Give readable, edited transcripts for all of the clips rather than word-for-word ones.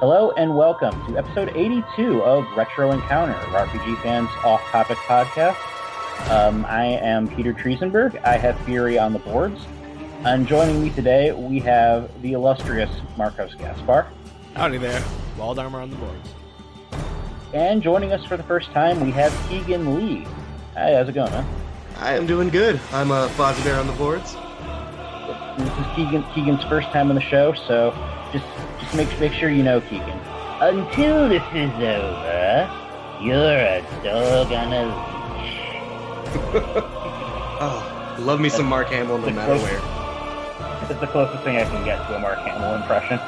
Hello and welcome to episode 82 of Retro Encounter, RPG fans off-topic podcast. I am Peter Triezenberg. I have Fury on the boards. And joining me today, we have the illustrious Marcos Gaspar. Howdy there. Walled armor on the boards. And joining us for the first time, we have Keegan Lee. Hi, how's it going, man? I am doing good. I'm a Fozzie Bear on the boards. This is Keegan's first time on the show, so just make sure you know, Keegan. Until this is over, you're a dog on a leash. Oh, love me some Mark Hamill no matter where. It's the closest thing I can get to a Mark Hamill impression.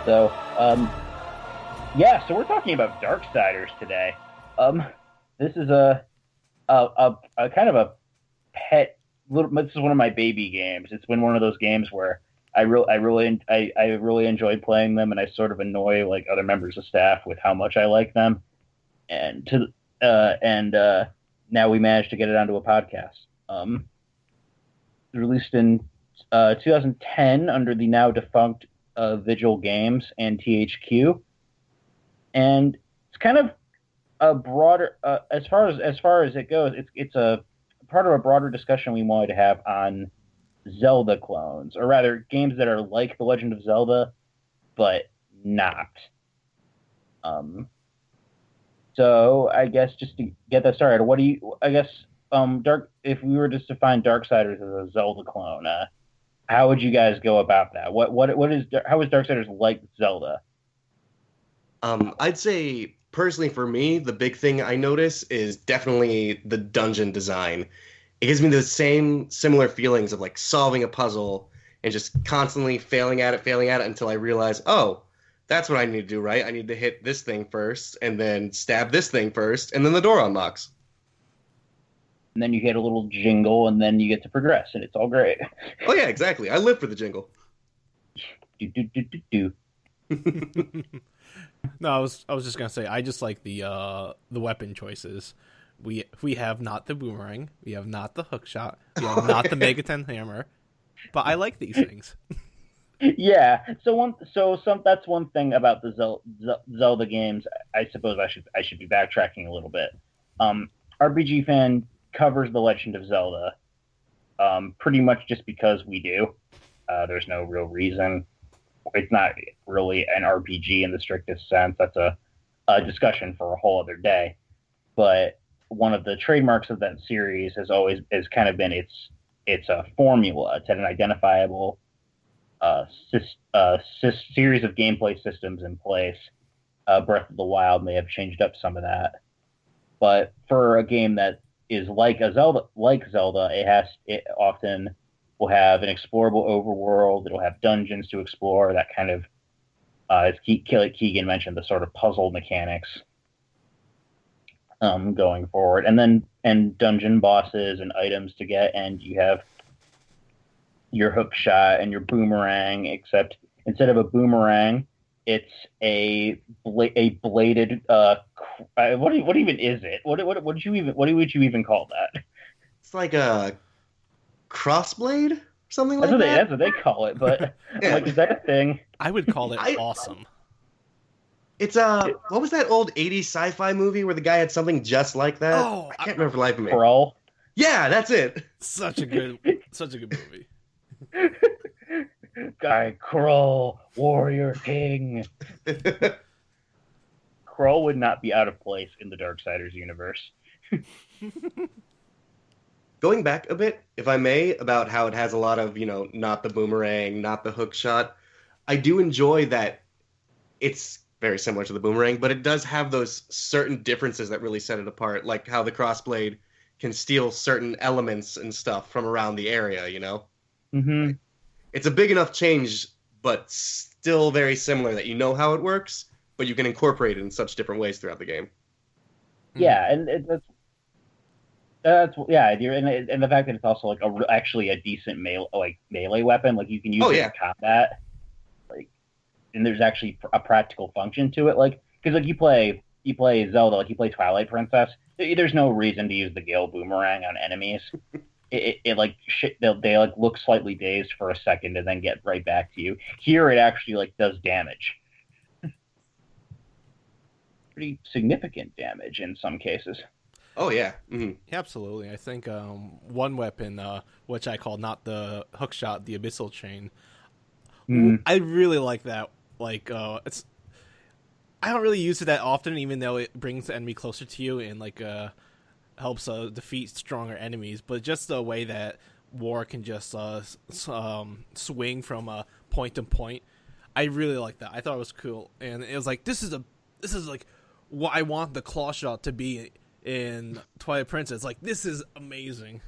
So we're talking about Darksiders today. This is a kind of a pet. This is one of my baby games. It's been one of those games where I really enjoyed playing them, and I sort of annoy like other members of staff with how much I like them. And now we managed to get it onto a podcast. Released in 2010 under the now defunct Vigil Games and THQ, and it's kind of a broader as far as it goes. It's a part of a broader discussion we wanted to have on Zelda clones, or rather games that are like The Legend of Zelda, but not. So I guess just to get that started, if we were just to define Darksiders as a Zelda clone, how would you guys go about that? How is Darksiders like Zelda? I'd say personally for me, the big thing I notice is definitely the dungeon design. It gives me the similar feelings of like solving a puzzle and just constantly failing at it until I realize, oh, that's what I need to do, right? I need to hit this thing first and then stab this thing first, and then the door unlocks. And then you get a little jingle, and then you get to progress, and it's all great. Oh yeah, exactly. I live for the jingle. Do. No, I was just gonna say I just like the weapon choices. We have not the boomerang, we have not the hook shot, we have not the Megaten hammer, but I like these things. Yeah, that's one thing about the Zelda games. I suppose I should be backtracking a little bit. RPG Fan covers The Legend of Zelda, pretty much just because we do. There's no real reason. It's not really an RPG in the strictest sense. That's a discussion for a whole other day. But one of the trademarks of that series has kind of been it's a formula. It's had an identifiable series of gameplay systems in place. Breath of the Wild may have changed up some of that, but for a game that is like Zelda, it often will have an explorable overworld. It'll have dungeons to explore. That kind of, as Keegan mentioned, the sort of puzzle mechanics going forward, and dungeon bosses and items to get, and you have your hook shot and your boomerang, except instead of a boomerang, it's a bladed. What even is it? What would you even call that? It's like a crossblade, something like that. that. That's what they call it. But yeah. Like, is that a thing? I would call it awesome. It's what was that old 80s sci-fi movie where the guy had something just like that? Oh, I can't remember for the life of me. Kroll. Yeah, that's it. Such a good movie. Guy Kroll, warrior king. Kroll would not be out of place in the Darksiders universe. Going back a bit, if I may, about how it has a lot of, not the boomerang, not the hook shot. I do enjoy that it's very similar to the boomerang, but it does have those certain differences that really set it apart, like how the crossblade can steal certain elements and stuff from around the area, Mm-hmm. It's a big enough change, but still very similar that you know how it works, but you can incorporate it in such different ways throughout the game. Yeah, and that's yeah, and the fact that it's also like actually a decent melee weapon, like you can use it in combat, like, and there's actually a practical function to it, like because like you play Zelda, like you play Twilight Princess, there's no reason to use the Gale Boomerang on enemies. it like they like look slightly dazed for a second and then get right back to you. Here it actually like does damage, pretty significant damage in some cases. Oh yeah. Mm-hmm. Yeah, absolutely. I think one weapon, which I call not the hook shot, the abyssal chain. Mm. I really like that. Like, it's I don't really use it that often, even though it brings the enemy closer to you and like helps defeat stronger enemies. But just the way that War can just swing from point to point, I really like that. I thought it was cool, and it was like this is like what I want the claw shot to be in Twilight Princess. Like this is amazing.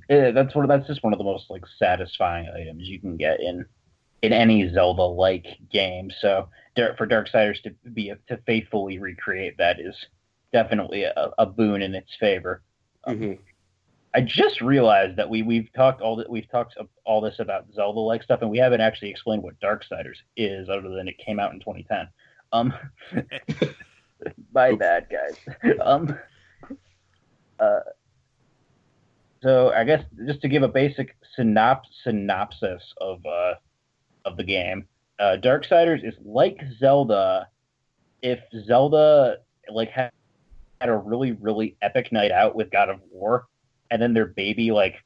That's just one of the most like satisfying items you can get in any Zelda-like game. So for Darksiders to faithfully recreate that is definitely a boon in its favor. Mm-hmm. I just realized that we've talked all this about Zelda-like stuff, and we haven't actually explained what Darksiders is, other than it came out in 2010. Um, my bad, guys. Uh, so I guess just to give a basic synopsis of the game, Darksiders is like Zelda if Zelda like had a really epic night out with God of War, and then their baby like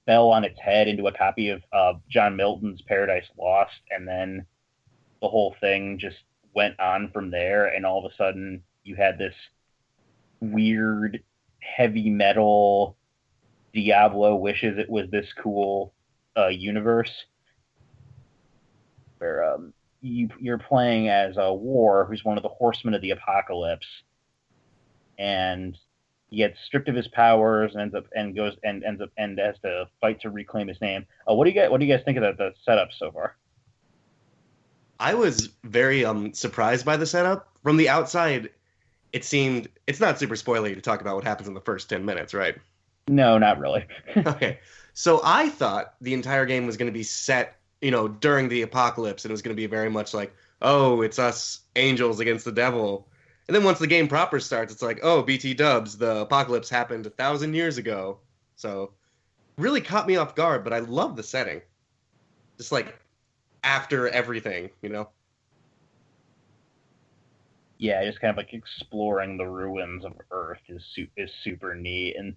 fell on its head into a copy of John Milton's Paradise Lost, and then the whole thing just went on from there, and all of a sudden you had this weird heavy metal Diablo wishes it was this cool universe where you're playing as a War, who's one of the horsemen of the apocalypse, and he gets stripped of his powers and ends up and has to fight to reclaim his name. What do you guys think of the setup so far? I was very surprised by the setup. From the outside, it seemed it's not super spoilery to talk about what happens in the first 10 minutes, right? No, not really. Okay. So I thought the entire game was going to be set, during the apocalypse, and it was going to be very much like, oh, it's us angels against the devil. And then once the game proper starts, it's like, oh, BT dubs, the apocalypse happened 1,000 years ago. So really caught me off guard, but I love the setting. Just like after everything. Yeah, just kind of like exploring the ruins of Earth is super neat, and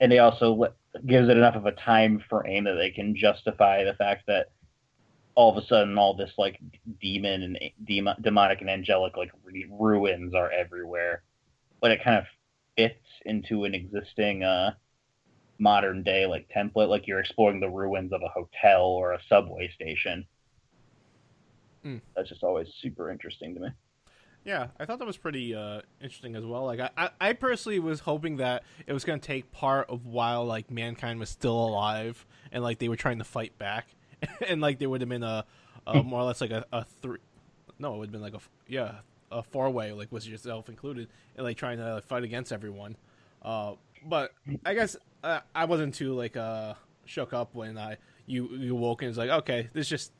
and they also gives it enough of a time frame that they can justify the fact that all of a sudden all this like demon and demonic and angelic like ruins are everywhere, but it kind of fits into an existing modern day like template, like you're exploring the ruins of a hotel or a subway station. That's just always super interesting to me. Yeah, I thought that was pretty interesting as well. Like, I personally was hoping that it was going to take part of while like mankind was still alive and like they were trying to fight back, and like there would have been a more or less like a three. No, it would have been like a 4-way, like with yourself included, and like trying to fight against everyone. But I guess I wasn't too like shook up when you woke and it's like, okay, this is just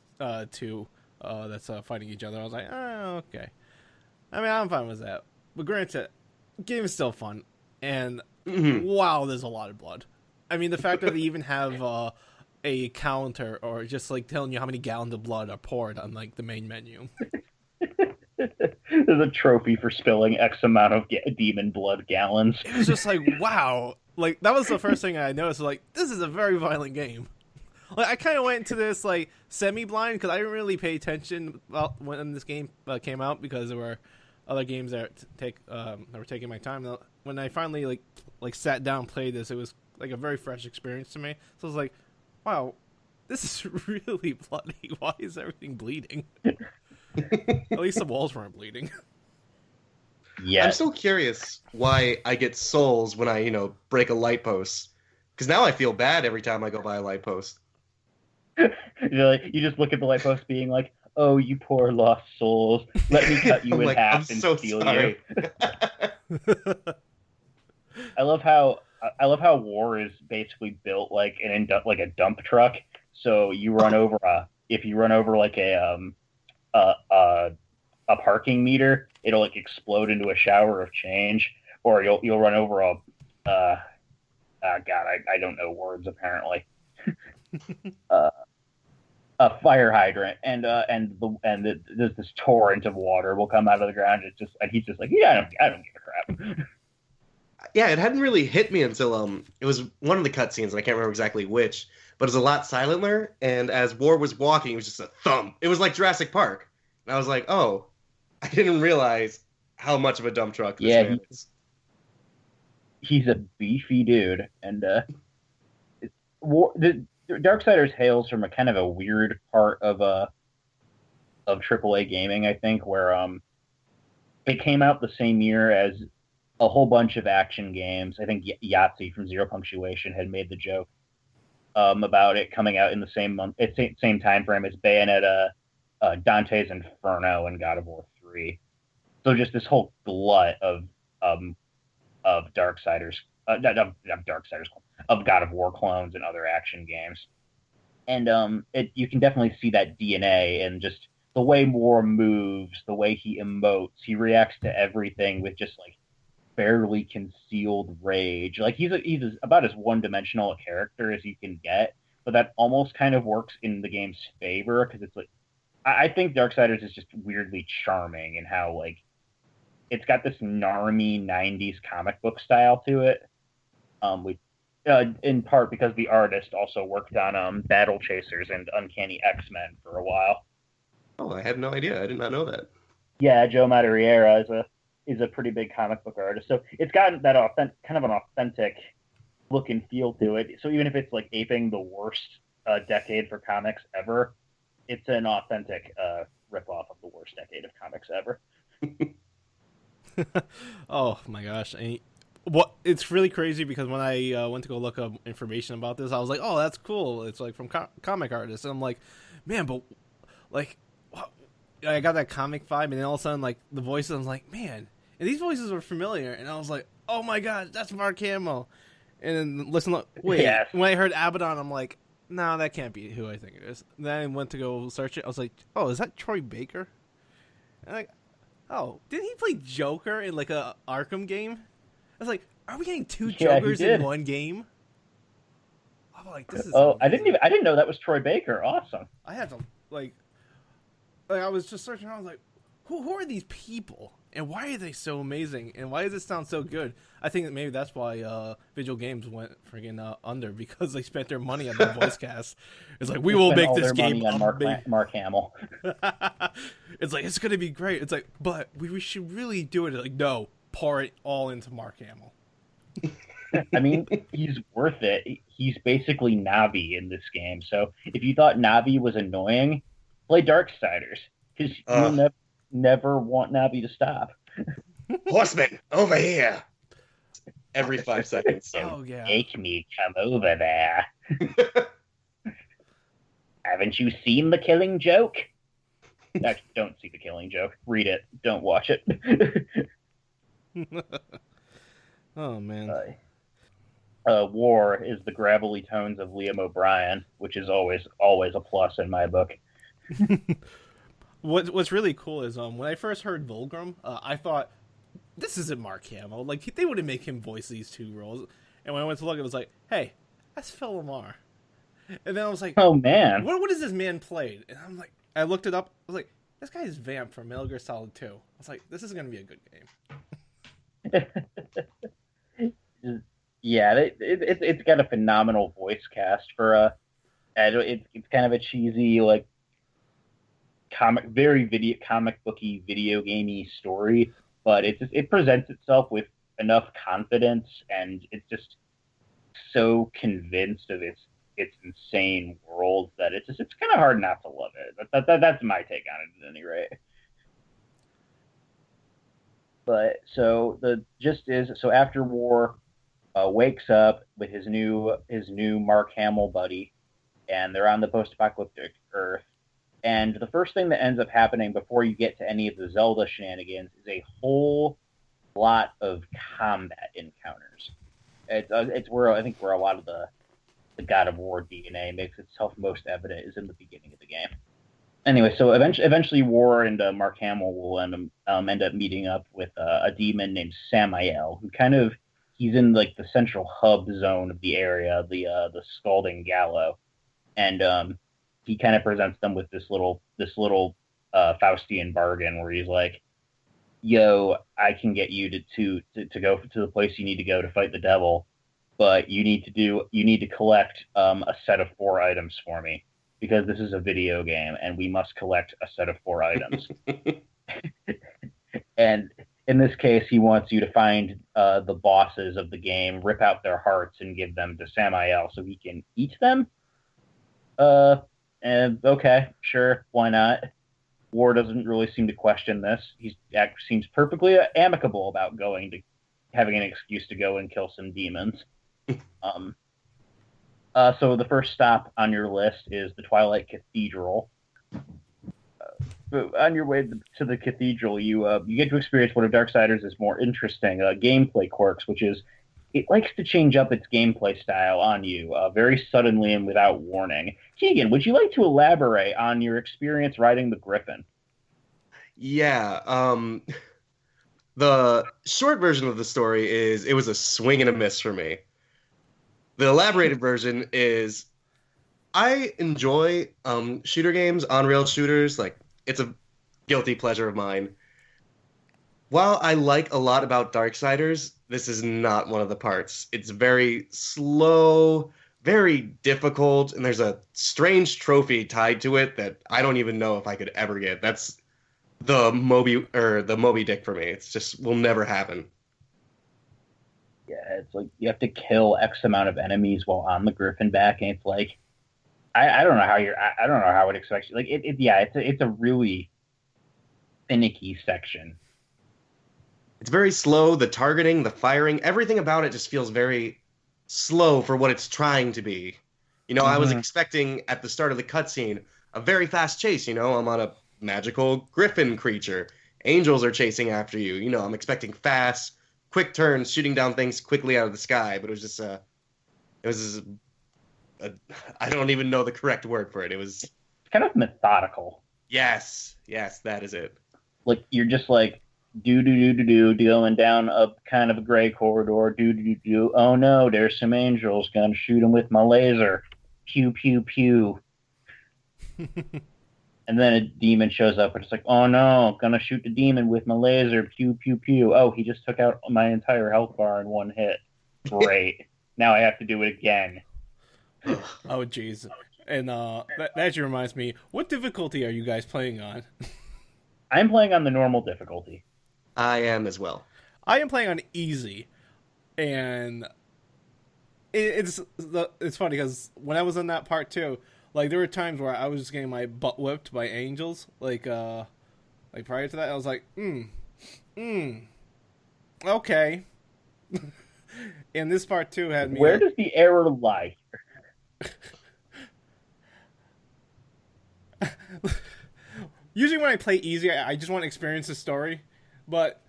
two that's fighting each other. I was like, oh, okay. I mean, I'm fine with that. But granted, game is still fun. And wow, there's a lot of blood. I mean, the fact that they even have a counter or just like telling you how many gallons of blood are poured on like the main menu. There's a trophy for spilling X amount of demon blood gallons. It was just like, wow. Like, that was the first thing I noticed. Like, this is a very violent game. Like, I kind of went into this like semi-blind because I didn't really pay attention when this game came out because there were other games that were taking my time. When I finally like sat down and played this, it was like a very fresh experience to me. So I was like, wow, this is really bloody. Why is everything bleeding? At least the walls weren't bleeding. Yeah, I'm still curious why I get souls when I break a light post, because now I feel bad every time I go by a light post. You just look at the light post being like, oh, you poor lost souls. Let me cut you in like, half I'm and so steal sorry. you. I love how War is basically built like like a dump truck. So you run over if you run over like a parking meter, it'll like explode into a shower of change, or you'll run over uh, God, I don't know words apparently. Uh, a fire hydrant, there's this torrent of water will come out of the ground. It's just, and he's just like, yeah, I don't give a crap. Yeah, it hadn't really hit me until it was one of the cutscenes, and I can't remember exactly which, but it was a lot silenter. And as War was walking, it was just a thump. It was like Jurassic Park, and I was like, oh, I didn't realize how much of a dump truck this Yeah, man is. he's a beefy dude, and the Darksiders hails from a kind of a weird part of AAA gaming, I think, where it came out the same year as a whole bunch of action games. I think Yahtzee from Zero Punctuation had made the joke about it coming out in the same month, same time frame as Bayonetta, Dante's Inferno, and God of War 3. So just this whole glut um, of Darksiders, not Darksiders, of God of War clones and other action games. And you can definitely see that DNA and just the way War moves, the way he emotes, he reacts to everything with just like barely concealed rage. Like he's about as one dimensional a character as you can get, but that almost kind of works in the game's favor because it's like I think Darksiders is just weirdly charming in how like it's got this narmy '90s comic book style to it. We in part because the artist also worked on Battle Chasers and Uncanny X-Men for a while. Oh, I had no idea. I did not know that. Yeah, Joe Madureira is a pretty big comic book artist, so it's got that kind of an authentic look and feel to it. So even if it's like aping the worst decade for comics ever, it's an authentic ripoff of the worst decade of comics ever. Oh my gosh! What it's really crazy because when I went to go look up information about this, I was like, "Oh, that's cool." It's like from comic artists, and I'm like, "Man, but like, what? I got that comic vibe," and then all of a sudden, like the voices, I'm like, "Man," and these voices were familiar, and I was like, "Oh my god, that's Mark Hamill." And then wait, Yes. when I heard Abaddon, I'm like, "No, that can't be who I think it is." And then I went to go search it. I was like, "Oh, is that Troy Baker?" And like, "Oh, didn't he play Joker in like a Arkham game?" I was like, "Are we getting two Yeah, he Jokers in did. one game?" I'm like, "This is Oh, amazing." I didn't know that was Troy Baker. Awesome. I had to like, I was just searching. I was like, who are these people, and why are they so amazing, and why does it sound so good? I think that maybe that's why Visual Games went friggin' under because they spent their money on the voice cast. It's like we They will spent make all this their game money on Mark Hamill. It's like it's gonna be great. It's like, but we should really do it. Like, no, pour it all into Mark Hamill. I mean, he's worth it. He's basically Navi in this game. So if you thought Navi was annoying, play Darksiders because you'll never want Navi to stop. Horseman, over here. Every 5 seconds. Oh yeah. Make me come over there. Haven't you seen The Killing Joke? Actually, don't see The Killing Joke. Read it. Don't watch it. Oh man. War is the gravelly tones of Liam O'Brien, which is always a plus in my book. What's really cool is when I first heard Volgrim, I thought this isn't Mark Hamill. Like they wouldn't make him voice these two roles. And when I went to look, it was like, hey, that's Phil Lamar. And then I was like, oh man, what is this man played? And I'm like, I looked it up. I was like, this guy is Vamp from Metal Gear Solid 2. I was like, this is gonna be a good game. Yeah, it's got a phenomenal voice cast for it's kind of a cheesy like comic booky video gamey story, but it presents itself with enough confidence, and it's just so convinced of its insane world that it's kind of hard not to love it. That's my take on it at any rate. But so the gist is, so after War wakes up with his new Mark Hamill buddy, and they're on the post-apocalyptic Earth. And the first thing that ends up happening before you get to any of the Zelda shenanigans is a whole lot of combat encounters. It's where I think where a lot of the God of War DNA makes itself most evident is in the beginning of the game. Anyway, so eventually War and Mark Hamill will end up meeting up with a demon named Samael, who kind of he's in like the central hub zone of the area, the Scalding Gallow, and he kind of presents them with this little Faustian bargain where he's like, "Yo, I can get you to go to the place you need to go to fight the devil, but you need to collect a set of 4 items for me because this is a video game and we must collect a set of 4 items." And in this case, he wants you to find the bosses of the game, rip out their hearts, and give them to Samael so he can eat them. And okay, sure, why not? War doesn't really seem to question this. He seems perfectly amicable about having an excuse to go and kill some demons. So the first stop on your list is the Twilight Cathedral. On your way to the cathedral, you get to experience one of Darksiders' more interesting gameplay quirks, which is it likes to change up its gameplay style on you very suddenly and without warning. Keegan, would you like to elaborate on your experience riding the Griffin? Yeah. The short version of the story is it was a swing and a miss for me. The elaborated version is I enjoy shooter games, on-rail shooters. Like, it's a guilty pleasure of mine. While I like a lot about Darksiders, this is not one of the parts. It's very slow, very difficult, and there's a strange trophy tied to it that I don't even know if I could ever get. That's the Moby Dick for me. It's just will never happen. Yeah, it's like you have to kill X amount of enemies while on the Griffin back, and it's like I don't know how I don't know how it expects you. Like it's a really finicky section. It's very slow. The targeting, the firing, everything about it just feels very slow for what it's trying to be. I was expecting at the start of the cutscene a very fast chase. I'm on a magical griffin creature. Angels are chasing after you. I'm expecting fast, quick turns, shooting down things quickly out of the sky. But it was just I don't even know the correct word for it. It was kind of methodical. Yes, that is it. Like you're just like do going down a kind of a gray corridor. Do. Oh no, there's some angels. Gonna shoot them with my laser. Pew pew pew. And then a demon shows up, and it's like, oh no, gonna shoot the demon with my laser. Pew pew pew. Oh, he just took out my entire health bar in one hit. Great. Now I have to do it again. Oh jeez. And that actually reminds me, what difficulty are you guys playing on? I'm playing on the normal difficulty. I am as well. I am playing on easy, and it's funny because when I was in that part too, like there were times where I was just getting my butt whipped by angels. Like prior to that, I was like, okay. And this part too had me. Where does the error lie? Usually when I play easy, I just want to experience the story. But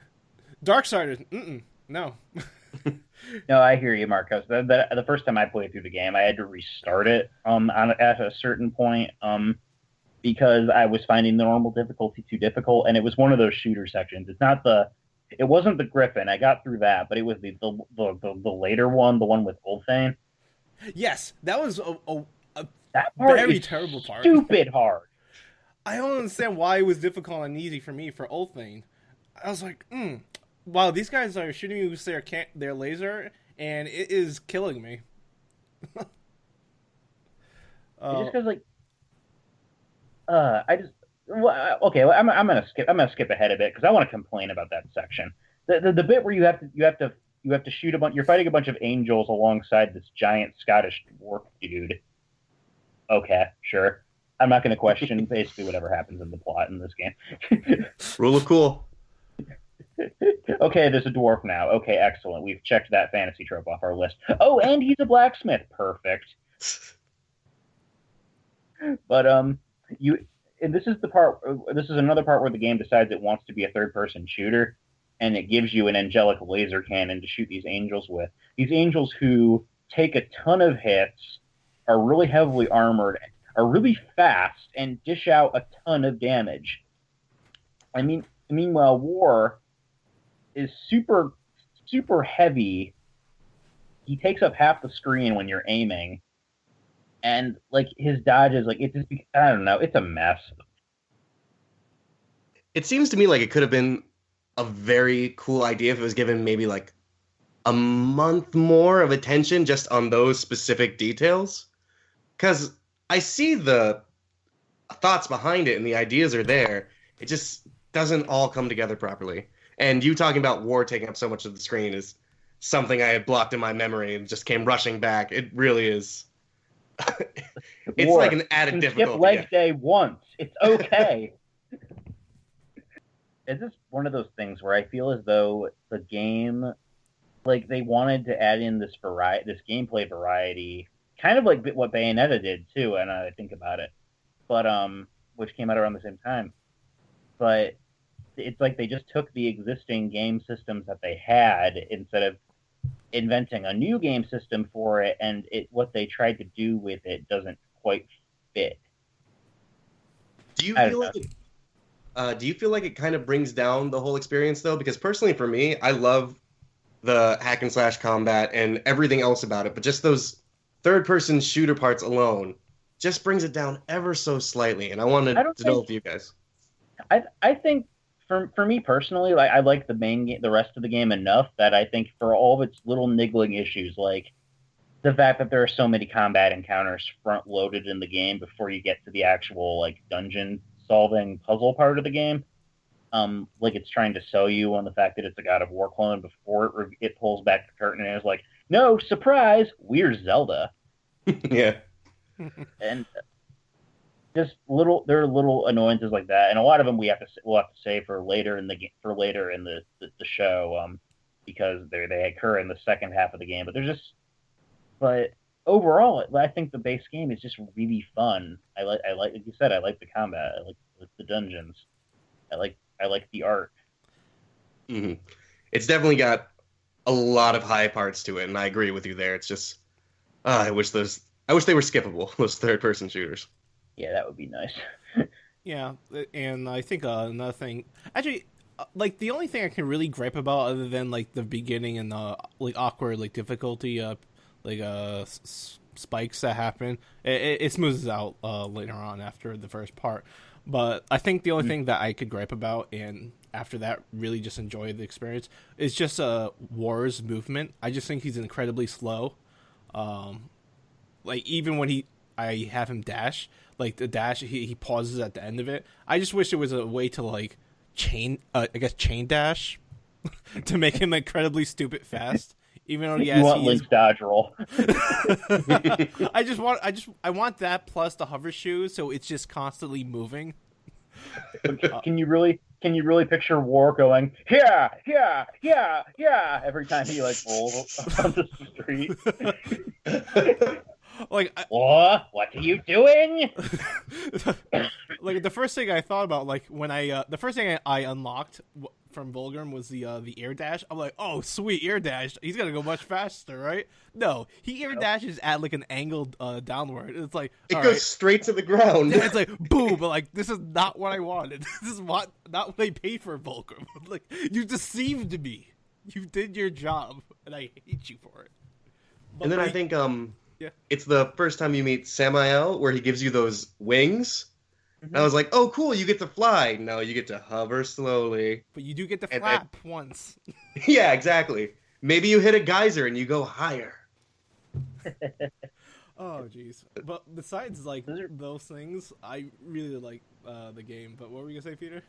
Darksiders, no. No, I hear you, Marcos. The first time I played through the game, I had to restart it at a certain point because I was finding the normal difficulty too difficult, and it was one of those shooter sections. It wasn't the Griffin. I got through that, but it was the later one, the one with Ulthane. Yes, that was that part very is terrible part. Stupid hard. I don't understand why it was difficult and easy for me for Ulthane. I was like, wow, these guys are shooting me with their laser, and it is killing me. Just because, I'm gonna skip ahead a bit because I want to complain about that section. The bit where you have to shoot you're fighting a bunch of angels alongside this giant Scottish dwarf dude. Okay, sure. I'm not going to question basically whatever happens in the plot in this game. Rule of cool. Okay, there's a dwarf now. Okay, excellent. We've checked that fantasy trope off our list. Oh, and he's a blacksmith. Perfect. But this is another part where the game decides it wants to be a third-person shooter, and it gives you an angelic laser cannon to shoot these angels with. These angels who take a ton of hits, are really heavily armored, are really fast, and dish out a ton of damage. Meanwhile, War is super, super heavy he takes up half the screen when you're aiming, and like his dodges, like it's just I don't know, it's a mess. It seems to me like it could have been a very cool idea if it was given maybe like a month more of attention just on those specific details. Because I see the thoughts behind it and the ideas are there. It just doesn't all come together properly. And you talking about war taking up so much of the screen is something I had blocked in my memory and just came rushing back. It really is. It's War. like an added difficulty. Skip leg day once. It's okay. It's just one of those things where I feel as though the game, like they wanted to add in this this gameplay variety, kind of like what Bayonetta did too. And I think about it, but which came out around the same time. But it's like they just took the existing game systems that they had instead of inventing a new game system for it, and what they tried to do with it doesn't quite fit. Do you feel like do you feel like it kind of brings down the whole experience though? Because personally for me, I love the hack and slash combat and everything else about it, but just those third person shooter parts alone just brings it down ever so slightly. And I wanted to know if you guys. I think for me personally, like I like the main game, the rest of the game enough that I think for all of its little niggling issues, like the fact that there are so many combat encounters front loaded in the game before you get to the actual like dungeon solving puzzle part of the game, like it's trying to sell you on the fact that it's a God of War clone before it pulls back the curtain and is like, no, surprise, we're Zelda. Yeah. And just there are little annoyances like that, and a lot of them we'll have to say for later in the show, because they occur in the second half of the game. But overall, I think the base game is just really fun. I like like you said, I like the combat, I like the dungeons, I like the art. Mm-hmm. It's definitely got a lot of high parts to it, and I agree with you there. It's just I wish they were skippable, those third person shooters. Yeah, that would be nice. Yeah, and I think another thing, actually, like the only thing I can really gripe about, other than like the beginning and the like awkward like difficulty, spikes that happen, it smooths out later on after the first part. But I think the only thing that I could gripe about, and after that really just enjoy the experience, is just War's movement. I just think he's incredibly slow. Like even when I have him dash, like the dash, he pauses at the end of it. I just wish there was a way to like chain dash to make him incredibly stupid fast. Even though you want Link's dodge roll. I want that plus the hover shoes, so it's just constantly moving. Can you really picture War going yeah every time he like rolls on the street? Like, what are you doing? Like the first thing I thought about, like when the first thing I unlocked from Volgrim was the air dash. I'm like, oh sweet, air dash. He's gonna go much faster, right? No, he air dashes at like an angle downward. It's like it goes straight to the ground. Yeah, it's like boom, but like this is not what I wanted. This is not what I paid for Volgrim. Like you deceived me. You did your job, and I hate you for it. But and then I think yeah. It's the first time you meet Samael where he gives you those wings. Mm-hmm. And I was like, oh, cool, you get to fly. No, you get to hover slowly. But you do get to flap once. Yeah, exactly. Maybe you hit a geyser and you go higher. Oh, jeez. But besides, like, those things, I really like the game. But what were you going to say, Peter?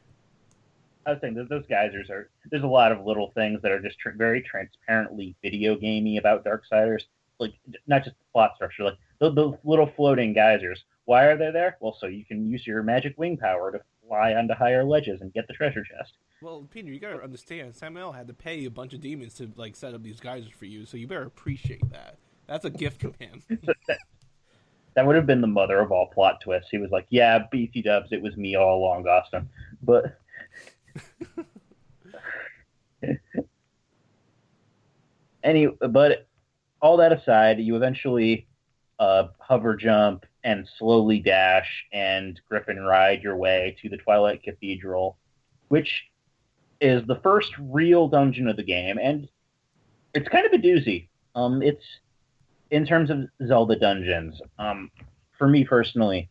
I was saying that those geysers there's a lot of little things that are just very transparently video gamey about Darksiders. Like, not just the plot structure, like those little floating geysers. Why are they there? Well, so you can use your magic wing power to fly onto higher ledges and get the treasure chest. Well, Peter, you gotta understand, Samuel had to pay a bunch of demons to like set up these geysers for you, so you better appreciate that. That's a gift from him. That would have been the mother of all plot twists. He was like, yeah, BT dubs, it was me all along, Austin. But but all that aside, you eventually hover jump and slowly dash and griffin ride your way to the Twilight Cathedral, which is the first real dungeon of the game, and it's kind of a doozy. It's in terms of Zelda dungeons. For me personally,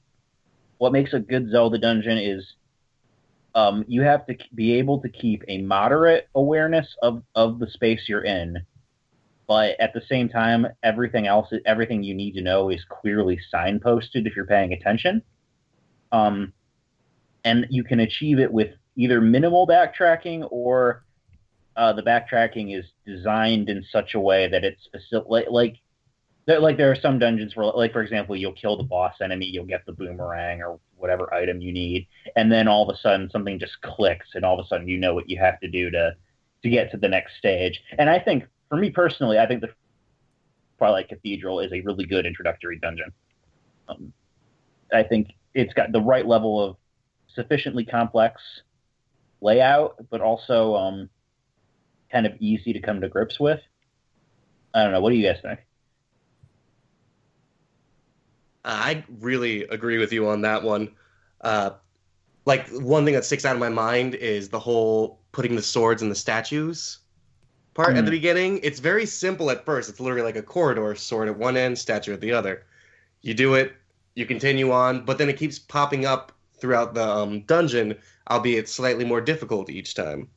what makes a good Zelda dungeon is you have to be able to keep a moderate awareness of the space you're in, but at the same time, everything you need to know is clearly signposted if you're paying attention. Um, and you can achieve it with either minimal backtracking or the backtracking is designed in such a way that it's like there are some dungeons where, like for example, you'll kill the boss enemy, you'll get the boomerang or whatever item you need, and then all of a sudden something just clicks, and all of a sudden you know what you have to do to get to the next stage. And I think, for me personally, I think the Twilight Cathedral is a really good introductory dungeon. Um, I think it's got the right level of sufficiently complex layout, but also kind of easy to come to grips with. I don't know. What do you guys think? I really agree with you on that one. Uh, like one thing that sticks out of my mind is the whole putting the swords in the statues part at the beginning. It's very simple at first. It's literally like a corridor, sword at one end, statue at the other. You do it, you continue on, but then it keeps popping up throughout the dungeon, albeit slightly more difficult each time.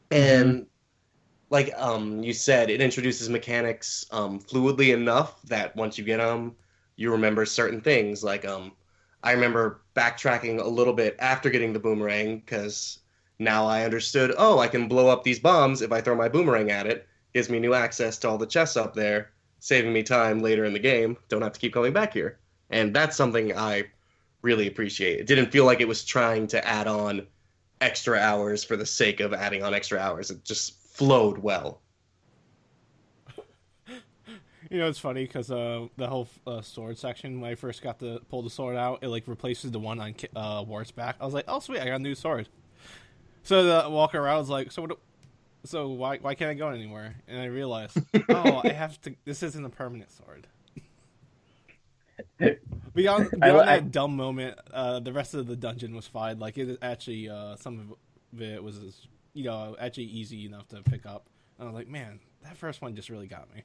And like you said, it introduces mechanics fluidly enough that once you get them, you remember certain things. Like I remember backtracking a little bit after getting the boomerang because now I understood, oh, I can blow up these bombs if I throw my boomerang at it. Gives me new access to all the chests up there, saving me time later in the game. Don't have to keep coming back here. And that's something I really appreciate. It didn't feel like it was trying to add on extra hours for the sake of adding on extra hours. It just flowed well. You know, it's funny because the whole sword section, when I first got to pull the sword out, it like replaces the one on Wart's back. I was like, oh sweet, I got a new sword. So the walk around, I was like, so why can't I go anywhere? And I realized, oh, I have to. This isn't a permanent sword. Beyond that dumb moment, the rest of the dungeon was fine. Like it actually, some of it was, actually easy enough to pick up. And I was like, man, that first one just really got me.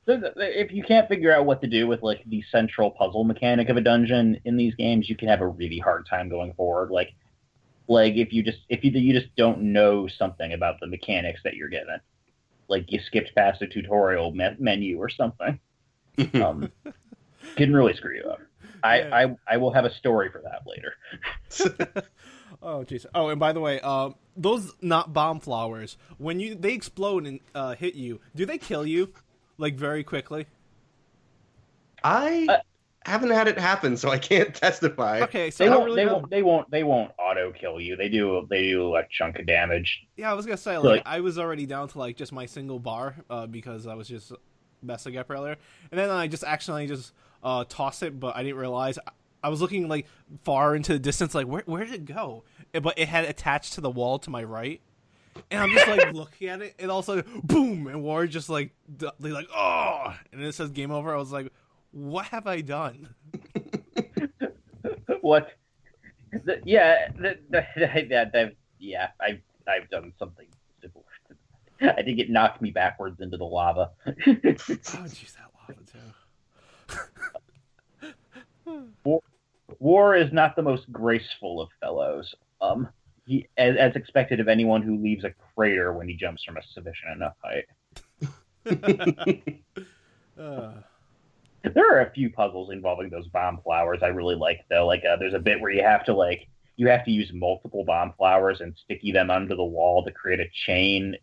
If you can't figure out what to do with like the central puzzle mechanic of a dungeon in these games, you can have a really hard time going forward. Like if you just don't know something about the mechanics that you're given, like you skipped past a tutorial menu or something, can really screw you up. Yeah. I will have a story for that later. Oh jeez. Oh, and by the way, those not bomb flowers, when they explode and hit you, do they kill you? Like very quickly? I haven't had it happen, so I can't testify. Okay, so they won't auto kill you. They do a chunk of damage. Yeah, I was gonna say like I was already down to like just my single bar because I was just messing up earlier, and then I just accidentally just tossed it, but I didn't realize I was looking like far into the distance, like where did it go? But it had attached to the wall to my right. And I'm just like looking at it, and also boom, and War just like they like oh, and it says game over. I was like, what have I done? What? I've done something similar. I think it knocked me backwards into the lava. Oh jeez, that lava too. War is not the most graceful of fellows. He, as expected of anyone who leaves a crater when he jumps from a sufficient enough height. There are a few puzzles involving those bomb flowers I really like, though. Like, there's a bit where you have to use multiple bomb flowers and sticky them under the wall to create a chain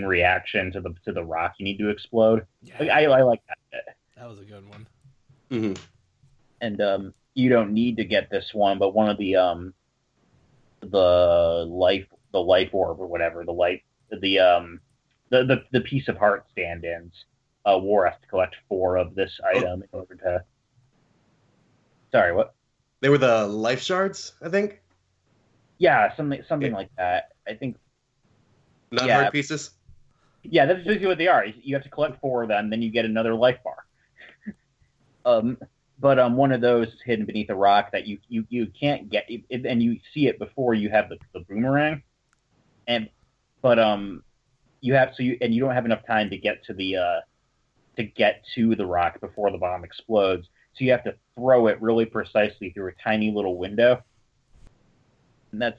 reaction to the rock you need to explode. Yeah. Like, I like that bit. That was a good one. Mm-hmm. And you don't need to get this one, but one of the life orb or whatever, the piece of heart stand-ins, War has to collect 4 of this item in order to. Sorry, what? They were the life shards, I think. Yeah, something like that. I think. Not heart pieces. Yeah, that's basically what they are. You have to collect 4 of them, then you get another life bar. But one of those is hidden beneath a rock that you can't get, and you see it before you have the boomerang, but you don't have enough time to get to the rock before the bomb explodes. So you have to throw it really precisely through a tiny little window. And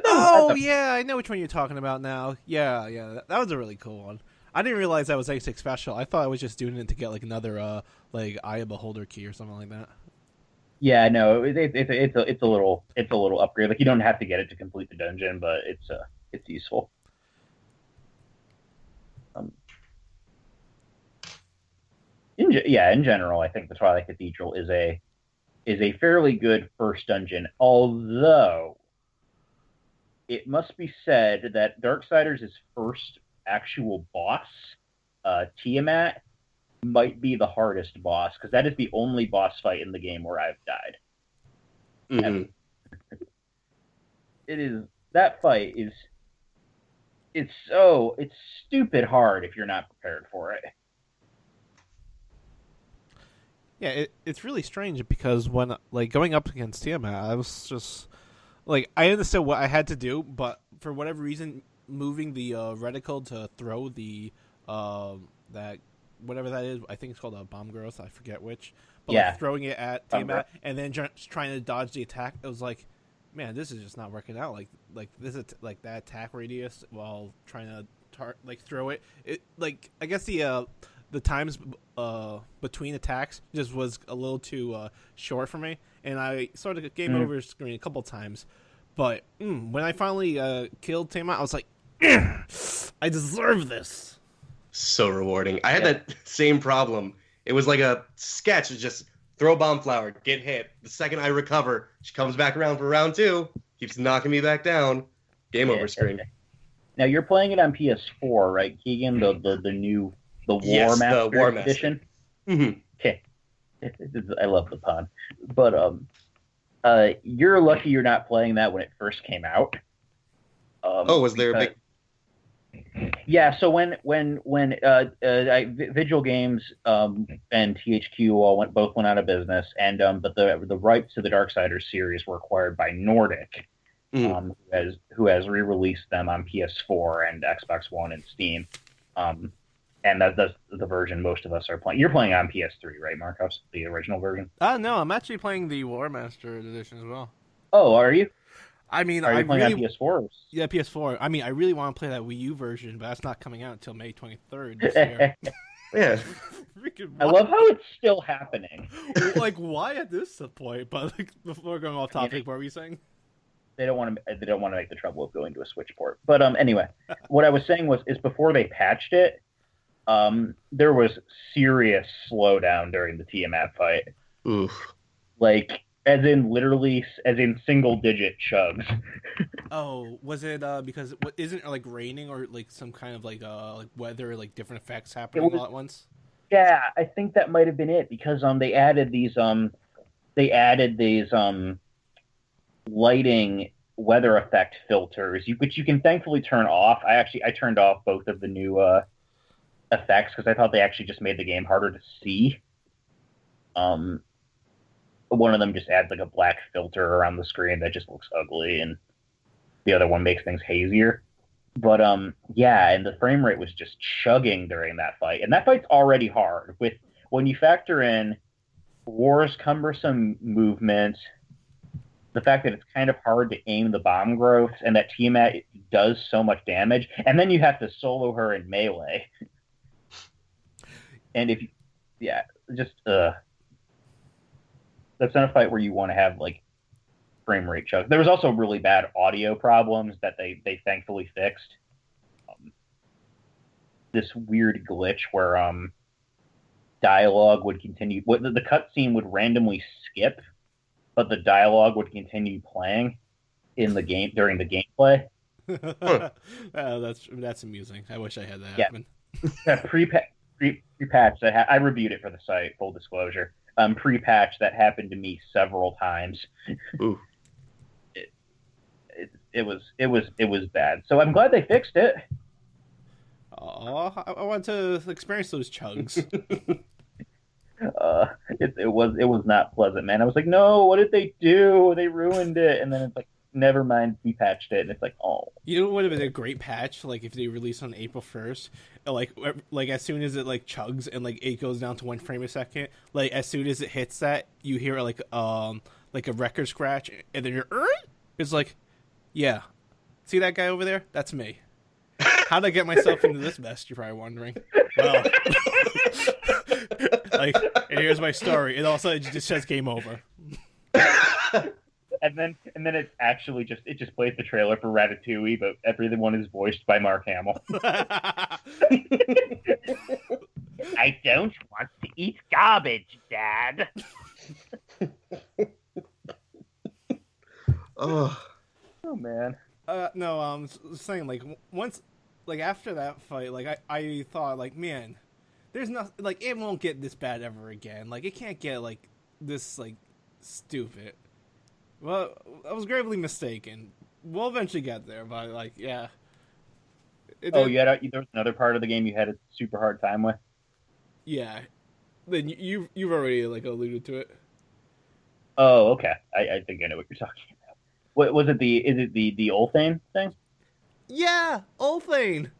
Oh yeah, I know which one you're talking about now. Yeah, that was a really cool one. I didn't realize that was A6 special. I thought I was just doing it to get like another like Eye of Beholder key or something like that. yeah, no, it's a little upgrade. Like you don't have to get it to complete the dungeon, but it's useful. Um, in general, I think the Twilight Cathedral is a fairly good first dungeon. Although it must be said that Darksiders' first actual boss, Tiamat, might be the hardest boss because that is the only boss fight in the game where I've died. Mm-hmm. It is that fight is it's stupid hard if you're not prepared for it. Yeah, it's really strange because when like going up against Tiamat, I was just like I understood what I had to do, but for whatever reason, moving the reticle to throw the that whatever that is, I think it's called a bomb growth. I forget which, but Yeah, like throwing it at Tiamat and then just trying to dodge the attack. It was like, man, this is just not working out. Like this is like that attack radius while trying to like throw it. It like I guess the times between attacks just was a little too short for me, and I sort of game over screen a couple times. But when I finally killed Tiamat, I was like, I deserve this. So rewarding. I had that same problem. It was like a sketch. It's just throw bomb flower, get hit. The second I recover, she comes back around for round 2, keeps knocking me back down. Game over screen. Now you're playing it on PS4, right, Keegan? The new War Master edition. Mm-hmm. Okay, I love the pun, but you're lucky you're not playing that when it first came out. Was there a big? Yeah, so when Vigil Games and THQ both went out of business, and but the rights to the Darksiders series were acquired by Nordic, who has re-released them on PS4 and Xbox One and Steam, and that's the version most of us are playing. You're playing on PS3, right, Marcos? The original version? No, I'm actually playing the War Master edition as well. Oh, are you? I mean, are you playing on PS4? Yeah, PS4. I mean, I really want to play that Wii U version, but that's not coming out until May 23rd this year. Yeah. I love how it's still happening. Like, why at this point? But like, before going off topic, what were you saying? They don't want to make the trouble of going to a Switch port. But anyway, what I was saying is before they patched it, there was serious slowdown during the Tiamat fight. Oof. Like, as in single digit chugs. Oh, was it because isn't it like raining or like some kind of like weather, like different effects happening all at once? Yeah, I think that might have been it because they added these lighting weather effect filters, which you can thankfully turn off. I turned off both of the new effects because I thought they actually just made the game harder to see. One of them just adds like a black filter around the screen that just looks ugly, and the other one makes things hazier. But yeah, and the frame rate was just chugging during that fight, and that fight's already hard. When you factor in War's cumbersome movement, the fact that it's kind of hard to aim the bomb growths, and that Tiamat does so much damage, and then you have to solo her in melee. And that's not a fight where you want to have like frame rate chugs. There was also really bad audio problems that they thankfully fixed. This weird glitch where dialogue would continue. The cutscene would randomly skip, but the dialogue would continue playing in the game during the gameplay. That's amusing. I wish I had that happen. Pre-patch that I reviewed it for the site. Full disclosure. Pre-patch that happened to me several times. Ooh. It was bad. So I'm glad they fixed it. Oh, I want to experience those chugs. It was not pleasant, man. I was like, no, what did they do? They ruined it. And then it's like, never mind, we patched it, and it's like, oh. You know what would have been a great patch? Like if they released on April 1st, like as soon as it like chugs and like it goes down to 1 frame a second, like as soon as it hits that, you hear like a record scratch, and then it's like, yeah, see that guy over there? That's me. How did I get myself into this mess? You're probably wondering. Well, like, and here's my story. And all of a sudden, it just says game over. And then it's actually it just plays the trailer for Ratatouille, but everyone is voiced by Mark Hamill. I don't want to eat garbage, Dad. Oh man. No, I'm saying like once, like after that fight, like I thought like, man, there's nothing, like it won't get this bad ever again. Like it can't get like this like stupid. Well, I was gravely mistaken. We'll eventually get there, but like, yeah. There was another part of the game you had a super hard time with. Yeah, then you've already like alluded to it. Oh, okay. I think I know what you're talking about. What was it? Is it the Ulthane thing? Yeah, Ulthane.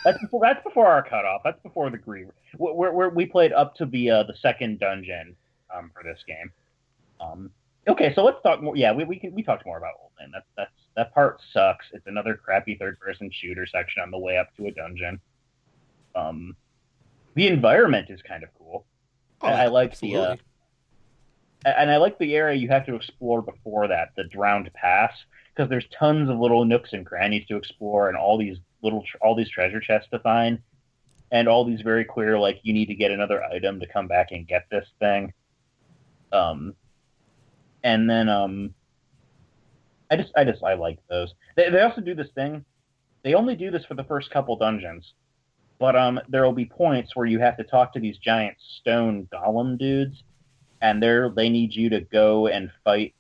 That's before our cutoff. That's before the Griever. We played up to the second dungeon for this game. Okay, so let's talk more. Yeah, we talked more about Ulthane. That part sucks. It's another crappy third-person shooter section on the way up to a dungeon. The environment is kind of cool. Oh, I like absolutely. and I like the area you have to explore before that, the Drowned Pass, because there's tons of little nooks and crannies to explore, and all these treasure chests to find, and all these very clear like you need to get another item to come back and get this thing. And then I like those. They also do this thing. They only do this for the first couple dungeons, but there will be points where you have to talk to these giant stone golem dudes, and they need you to go and fight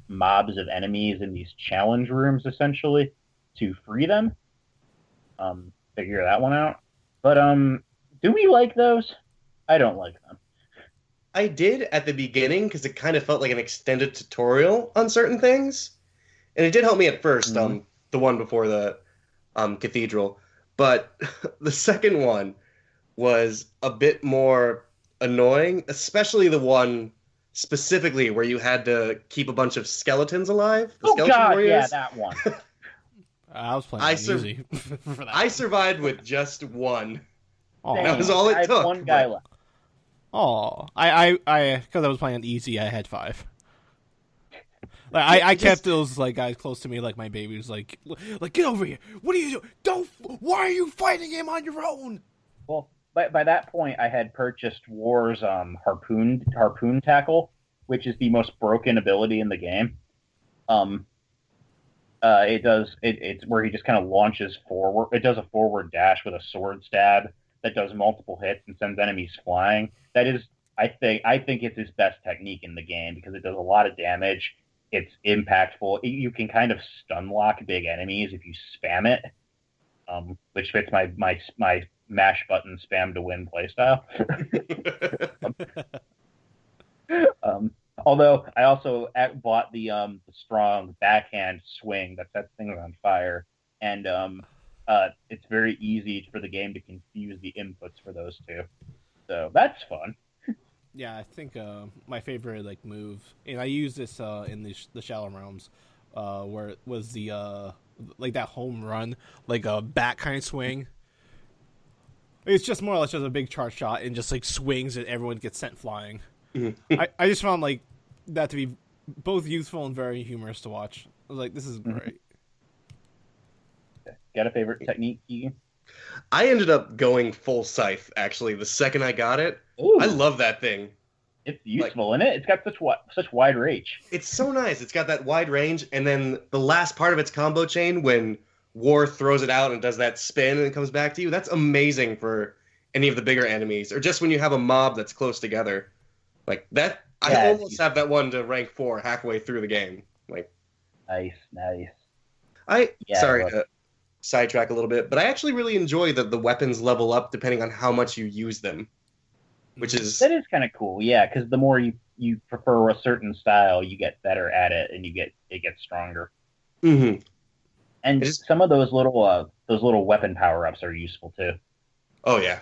mobs of enemies in these challenge rooms essentially to free them. Figure that one out. But do we like those? I don't like them. I did at the beginning because it kind of felt like an extended tutorial on certain things, and it did help me at first. Mm-hmm. The one before the cathedral, but the second one was a bit more annoying, especially the one specifically where you had to keep a bunch of skeletons alive. The skeleton God, warriors. yeah, that one. I was playing easy for that. I survived with just one. Oh, that was all it took. I had one guy left. Oh, because I was playing on easy, I had 5. Like I kept those like guys close to me, like my babies, like get over here. What are you doing? Why are you fighting him on your own? Well, by that point, I had purchased War's harpoon tackle, which is the most broken ability in the game. It's where he just kind of launches forward. It does a forward dash with a sword stab that does multiple hits and sends enemies flying. That is, I think it's his best technique in the game because it does a lot of damage. It's impactful. You can kind of stun lock big enemies if you spam it, which fits my mash button spam to win playstyle. Although I also bought the strong backhand swing that sets things on fire, and it's very easy for the game to confuse the inputs for those two. So that's fun. Yeah, I think my favorite like move, and I use this in the Shallow Realms, where it was the like that home run, like a back kind of swing. It's just more or less just a big charge shot and just like swings and everyone gets sent flying. I just found like that to be both youthful and very humorous to watch. I was like, this is great. Got a favorite technique, Keegan? I ended up going full scythe, actually, the second I got it. Ooh. I love that thing. It's useful, isn't it? It's got such wide range. It's so nice. It's got that wide range, and then the last part of its combo chain, when War throws it out and does that spin and it comes back to you, that's amazing for any of the bigger enemies, or just when you have a mob that's close together. Like that, yeah, I almost have that one to rank 4 halfway through the game. Like, nice. Sorry to sidetrack a little bit, but I actually really enjoy that the weapons level up depending on how much you use them. which is That is kind of cool, yeah, because the more you prefer a certain style, you get better at it, and it gets stronger. mhm. And It's just, some of those little weapon power ups are useful too. oh yeah.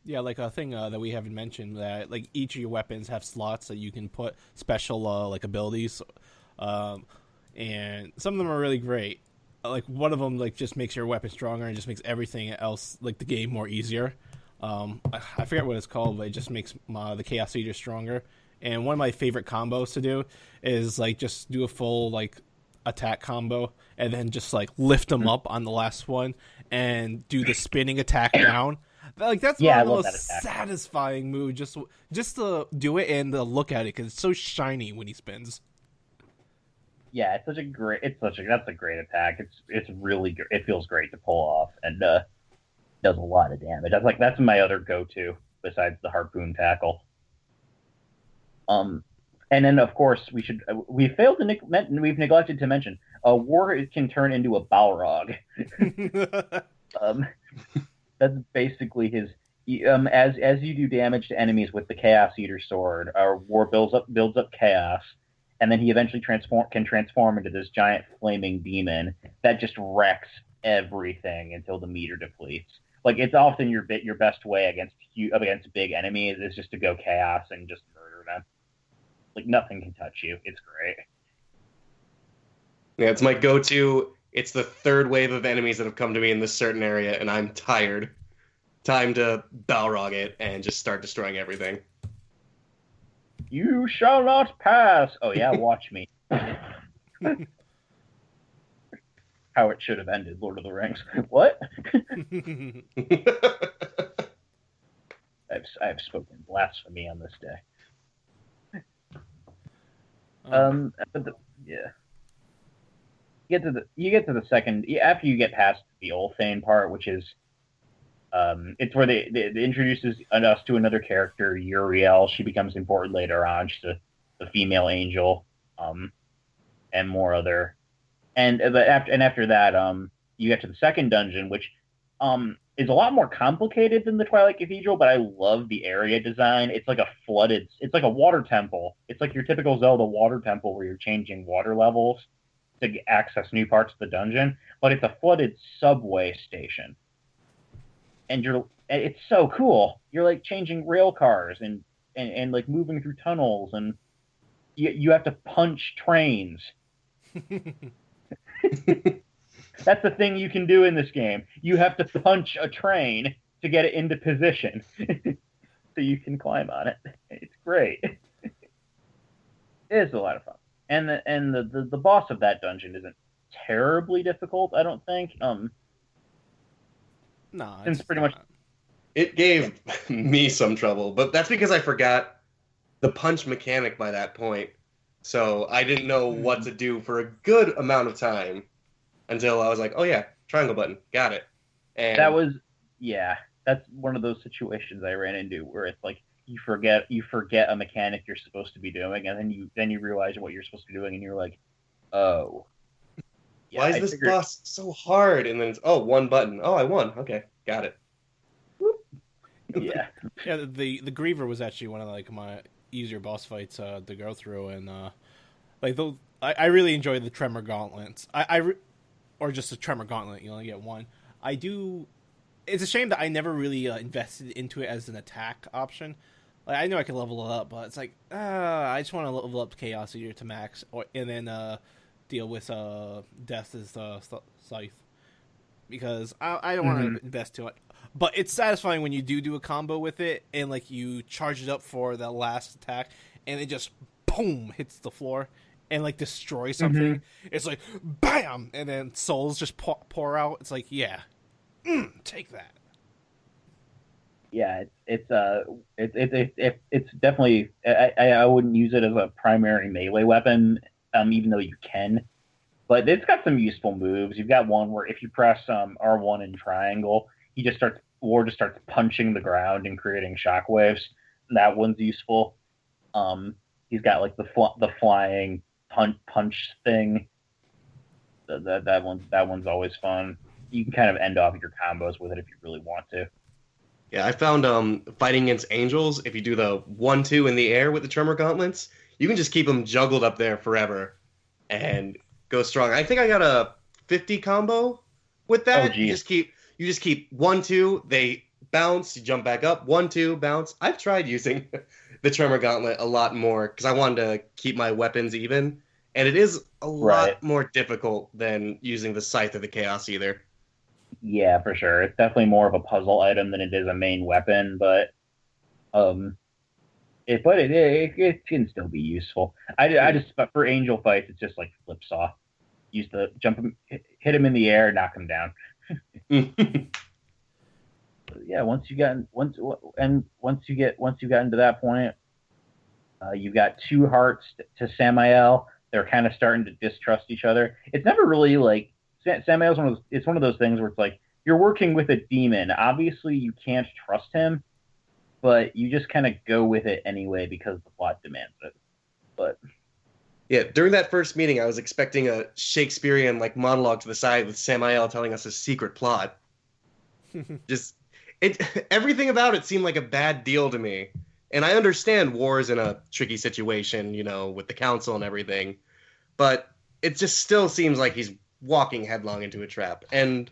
Yeah, like a thing that we haven't mentioned that like each of your weapons have slots that you can put special like abilities, um, and some of them are really great. Like one of them like just makes your weapon stronger and just makes everything else like the game more easier. I forget what it's called, but it just makes the Chaos Eater stronger. And one of my favorite combos to do is like just do a full like attack combo and then just like lift them up on the last one and do the spinning attack down. Like that's Yeah, one I of the love that most attack. satisfying moves. Just to do it and to look at it because it's so shiny when he spins. Yeah, that's a great attack. It's really good. It feels great to pull off and does a lot of damage. That's my other go to besides the harpoon tackle. Um, and then of course we failed to we've neglected to mention war can turn into a Balrog. Um, that's basically his. As you do damage to enemies with the Chaos Eater sword, our war builds up chaos, and then he eventually can transform into this giant flaming demon that just wrecks everything until the meter depletes. Like it's often your best way against big enemies is just to go chaos and just murder them. Like nothing can touch you. It's great. Yeah, it's my go-to. It's the third wave of enemies that have come to me in this certain area, and I'm tired. Time to Balrog it and just start destroying everything. You shall not pass. Oh yeah, watch me. How it should have ended, Lord of the Rings. What? I've spoken blasphemy on this day. But yeah, you get to the second after you get past the Ulthane part, which is it's where they introduces us to another character, Uriel. She becomes important later on. She's a female angel, and more other but after that, you get to the second dungeon, which is a lot more complicated than the Twilight Cathedral, but I love the area design. It's like a water temple. It's like your typical Zelda water temple where you're changing water levels to access new parts of the dungeon, but it's a flooded subway station, and it's so cool. You're like changing rail cars and like moving through tunnels, and you have to punch trains. That's the thing you can do in this game. You have to punch a train to get it into position so you can climb on it. It's great. It is a lot of fun. And the boss of that dungeon isn't terribly difficult, I don't think. Nah, Since it's pretty not. much It gave me some trouble, but that's because I forgot the punch mechanic by that point. So I didn't know what to do for a good amount of time until I was like, oh yeah, triangle button, got it. that And was yeah, that's one of those situations I ran into where it's like you forget a mechanic you're supposed to be doing, and then you realize what you're supposed to be doing, and you're like, oh yeah, why is I this figured. boss so hard? And then it's, oh, one button. Oh, I won. Okay, got it. Yeah, Yeah, the Griever was actually one of like my easier boss fights to go through, and like those, I really enjoy the Tremor Gauntlets. Or just a Tremor Gauntlet. You only get one. I do. It's a shame that I never really invested into it as an attack option. Like I know I can level it up, but it's like I just want to level up Chaos Eater to max, and then deal with Death's Scythe because I don't want to invest too much. But it's satisfying when you do a combo with it and like you charge it up for the last attack and it just boom hits the floor and like destroys something. It's like bam, and then souls just pour out. It's like take that. yeah, it's definitely I wouldn't use it as a primary melee weapon, even though you can. But it's got some useful moves. You've got one where if you press R1 in triangle, War just starts punching the ground and creating shockwaves. That one's useful. He's got like the flying punch thing. That one's always fun. You can kind of end off your combos with it if you really want to. Yeah, I found fighting against angels, if you do the 1-2 in the air with the tremor gauntlets, you can just keep them juggled up there forever and go strong. I think I got a 50 combo with Oh, that. geez. You just keep 1-2, they bounce, you jump back up, 1-2, bounce. I've tried using the tremor gauntlet a lot more because I wanted to keep my weapons even, and it is a Right. lot more difficult than using the Scythe of the Chaos either. Yeah, for sure. It's definitely more of a puzzle item than it is a main weapon, but um, it can still be useful. I just but for angel fights, it's just like flip saw. Use the jump him, hit him in the air, knock him down. Yeah, once you got into that point, you've got two hearts to Samael. They're kind of starting to distrust each other. It's never really like Samael's it's one of those things where it's like you're working with a demon. Obviously, you can't trust him, but you just kind of go with it anyway because the plot demands it. But Yeah, during that first meeting, I was expecting a Shakespearean like monologue to the side with Samael telling us his secret plot. Just it, everything about it seemed like a bad deal to me. And I understand war is in a tricky situation, with the council and everything, but it just still seems like he's walking headlong into a trap. And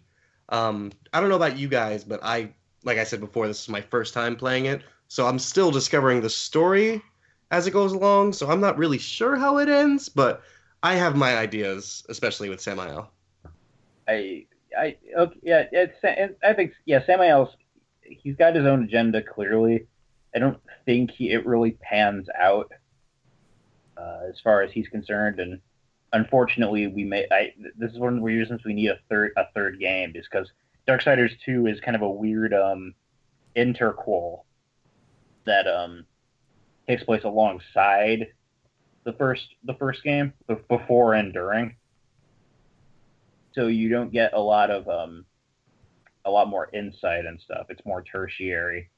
I don't know about you guys, but like I said before, this is my first time playing it, so I'm still discovering the story as it goes along. So I'm not really sure how it ends, but I have my ideas, especially with Samael. okay, yeah, I think yeah, Samael's he's got his own agenda clearly. I don't think it really pans out as far as he's concerned, and unfortunately, this is one of the reasons we need a third game, is because Darksiders 2 is kind of a weird interquel that takes place alongside the first game, before and during. So you don't get a lot more insight and stuff. It's more tertiary.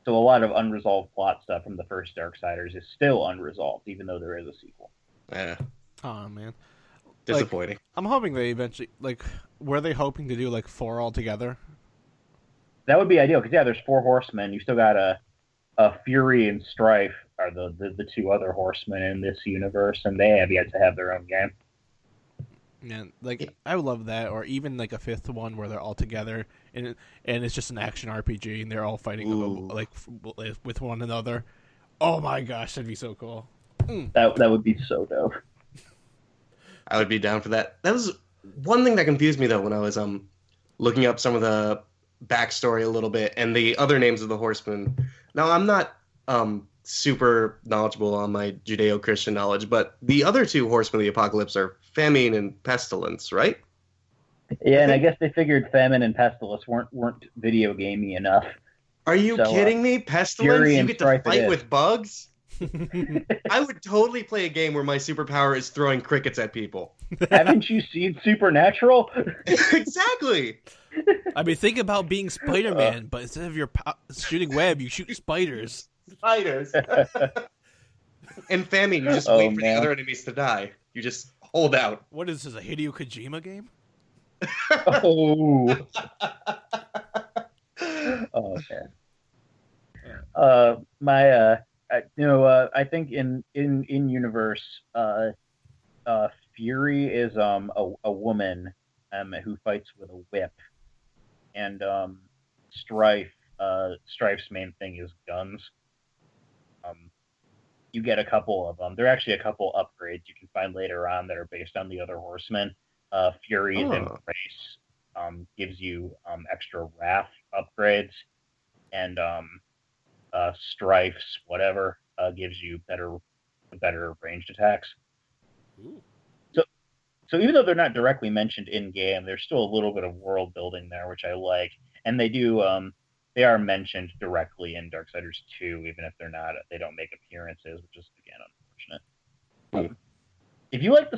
So a lot of unresolved plot stuff from the first Darksiders is still unresolved, even though there is a sequel. Yeah, Oh man, disappointing. I'm hoping they eventually were they hoping to do like 4 altogether? That would be ideal because yeah, there's four horsemen. You still got a Fury and Strife are the two other horsemen in this universe, and they have yet to have their own game. Man, I would love that, or even like a 5th one where they're all together and it's just an action RPG and they're all fighting with one another. Oh my gosh, that'd be so cool. That would be so dope. I would be down for that. That was one thing that confused me though when I was looking up some of the backstory a little bit and the other names of the horsemen. Now I'm not super knowledgeable on my Judeo-Christian knowledge, but the other two horsemen of the apocalypse are famine and pestilence, right? Yeah, and I guess they figured famine and pestilence weren't video gamey enough. Are you kidding me? Pestilence? Fury You and get to Strife fight with bugs? I would totally play a game where my superpower is throwing crickets at people. Haven't you seen Supernatural? Exactly. I mean, think about being Spider-Man, but instead of your shooting web, you shoot spiders. Spiders. In famine, you just wait for the other enemies to die. You just hold out. What is this, a Hideo Kojima game? Oh. Oh man. I think in universe, Fury is a woman who fights with a whip, and Strife's main thing is guns. You get a couple of them. There are actually a couple upgrades you can find later on that are based on the other horsemen. Fury's Embrace gives you extra wrath upgrades, and Strife's whatever gives you better ranged attacks. Ooh. So even though they're not directly mentioned in game, there's still a little bit of world building there, which I like, and they are mentioned directly in Darksiders 2, even if they don't make appearances, which is again unfortunate. If you like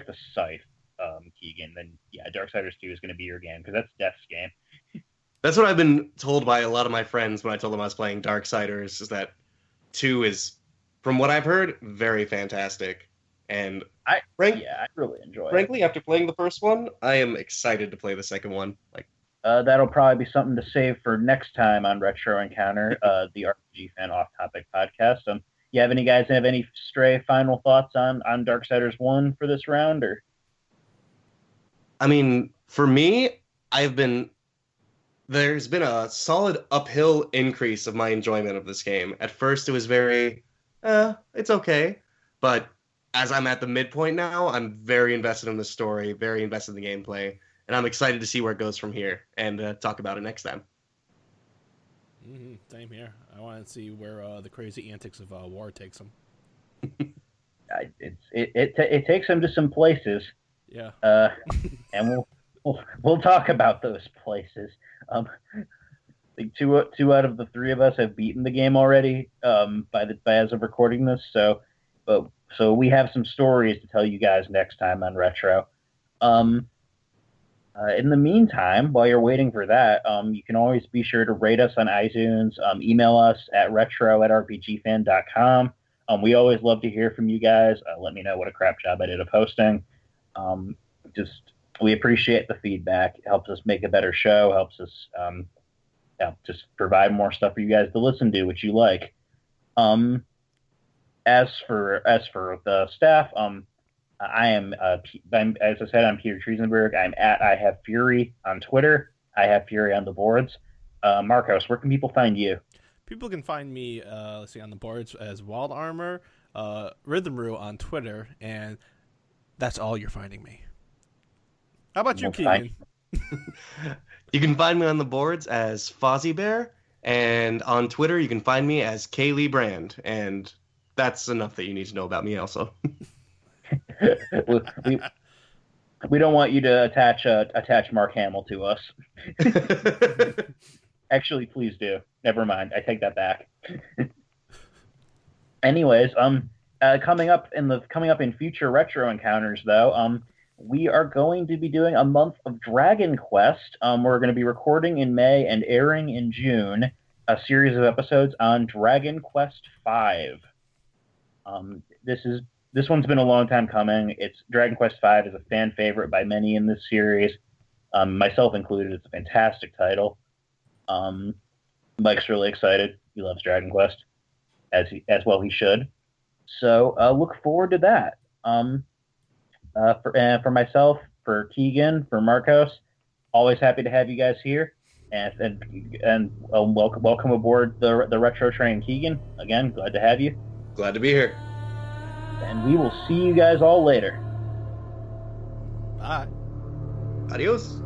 the Scythe, Keegan, then yeah, Darksiders 2 is going to be your game because that's Death's game. That's what I've been told by a lot of my friends when I told them I was playing Darksiders, is that 2 is, from what I've heard, very fantastic. And I really enjoy it. Frankly, after playing the first one, I am excited to play the second one. Like, That'll probably be something to save for next time on Retro Encounter, the RPG Fan Off Topic podcast. You have any stray final thoughts on Darksiders 1 for this round, or? I mean, for me, I've been there's been a solid uphill increase of my enjoyment of this game. At first, it was very, it's okay. But as I'm at the midpoint now, I'm very invested in the story, very invested in the gameplay, and I'm excited to see where it goes from here and talk about it next time. Same here. I want to see where the crazy antics of war takes them. It takes them to some places. Yeah. And we'll talk about those places. I think two out of the three of us have beaten the game already. As of recording this, so we have some stories to tell you guys next time on Retro. In the meantime, while you're waiting for that, you can always be sure to rate us on iTunes. Email us at retro@rpgfan.com. We always love to hear from you guys. Let me know what a crap job I did of hosting. We appreciate the feedback. It helps us make a better show. Helps us just provide more stuff for you guys to listen to, which you like. As for the staff, I'm as I said, I'm Peter Triezenberg. I'm at I Have Fury on Twitter. I Have Fury on the boards. Marcos, where can people find you? People can find me, on the boards as Wild Armor, Rhythmru on Twitter, and that's all you're finding me. How about you, Keegan? You can find me on the boards as Fozzie Bear, and on Twitter you can find me as Kaylee Brand, and that's enough that you need to know about me also. we don't want you to attach Mark Hamill to us. Actually, please do. Never mind. I take that back. Anyways, coming up in future Retro Encounters, though, we are going to be doing a month of Dragon Quest. We're going to be recording in May and airing in June a series of episodes on Dragon Quest V. This one's been a long time coming. Dragon Quest V is a fan favorite by many in this series, myself included. It's a fantastic title. Mike's really excited. He loves Dragon Quest, as well he should. So look forward to that. For myself, for Keegan, for Marcos, always happy to have you guys here, and welcome aboard the Retro Train, Keegan. Again, glad to have you. Glad to be here. And we will see you guys all later. Bye. Adios.